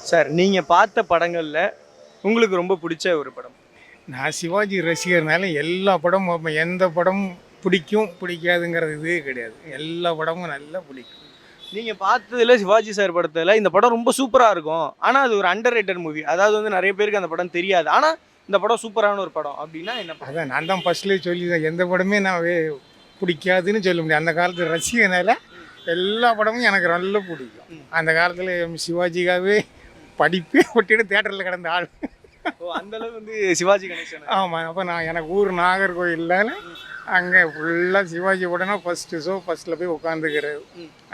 Sir நீங்கள் பார்த்த படங்களில் உங்களுக்கு ரொம்ப பிடிச்ச ஒரு படம்? நான் சிவாஜி ரசிகர்னால எல்லா படமும் பார்ப்பேன். எந்த படமும் பிடிக்கும் பிடிக்காதுங்கிறது இதே கிடையாது. எல்லா படமும் நல்லா பிடிக்கும். நீங்கள் பார்த்ததுல சிவாஜி சார் படத்தில் இந்த படம் ரொம்ப சூப்பராக இருக்கும், ஆனால் அது ஒரு அண்டர் ரேட்டட் மூவி. அதாவது வந்து நிறைய பேருக்கு அந்த படம் தெரியாது, ஆனால் இந்த படம் சூப்பரான ஒரு படம் அப்படின்னா என்ன படம்? அதான் நான் தான் ஃபஸ்ட்லேயே சொல்லிதான், எந்த படமே நான் பிடிக்காதுன்னு சொல்ல முடியாது. அந்த காலத்து ரசிகனால எல்லா படமும் எனக்கு நல்லா பிடிக்கும். அந்த காலத்தில் சிவாஜிக்காகவே படிப்பே விட்டுட்டு தேட்டரில் கிடந்த ஆள். ஓ, அந்த அளவு வந்து சிவாஜி கணேசன். ஆமாம். அப்போ நான் எனக்கு ஊர் நாகர்கோயிலில் அங்கே ஃபுல்லாக சிவாஜி படம்னா ஃபஸ்ட்டு ஷோ ஃபஸ்ட்டில் போய் உட்காந்துக்கிறது.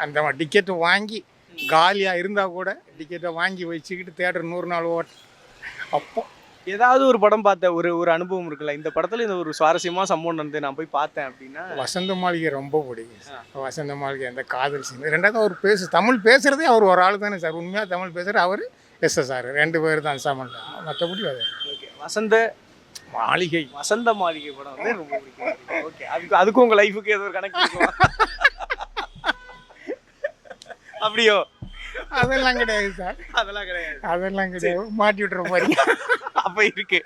அந்த டிக்கெட்டு வாங்கி காலியாக இருந்தால் கூட டிக்கெட்டை வாங்கி வச்சுக்கிட்டு தேட்டர் 100 நாள் அப்போ ஏதாவது ஒரு படம் பார்த்த ஒரு ஒரு அனுபவம் இருக்குல்ல, இந்த படத்தில் இந்த ஒரு சுவாரஸ்யமாக சம்பவம் நடந்து நான் போய் பார்த்தேன் அப்படின்னா? வசந்த மாளிகை ரொம்ப பிடிக்கும் சார். வசந்த மாளிகை அந்த காதல் சீன். ரெண்டாவது அவர் தமிழ் பேசுகிறதே அவர் ஒரு ஆள் தானே சார். உண்மையாக தமிழ் பேசுகிற அவர் எஸ்எஸ்ஆர் 2 பேர் தான் சமன். மற்றபடி அது ஓகே. வசந்த மாளிகை படம் வந்து ரொம்ப பிடிக்கும். ஓகே, அதுக்கும் உங்கள் லைஃபுக்கு ஏதோ ஒரு கணக்கு இருக்கும் அப்படியோ? அதெல்லாம் கிடையாது சார். அதெல்லாம் கிடையாது. அதெல்லாம் கிடையாது. மாட்டி விட்டுற மாதிரி அப்ப இருக்கு.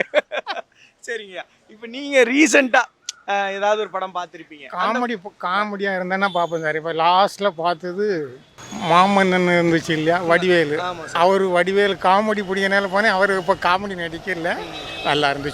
சரிங்க. இப்போ நீங்க ரீசெண்டா ஏதாவது ஒரு படம் பார்த்துருப்பீங்க? காமெடியாக இருந்தேன்னா பார்ப்பேன் சார். இப்போ லாஸ்ட்டில் பார்த்தது மாமன்னன் இருந்துச்சு இல்லையா, வடிவேலு. அவர் வடிவேலு காமெடி பிடிக்கனால போனேன். அவர் இப்போ காமெடி நடிக்கல, நல்லா இருந்துச்சு.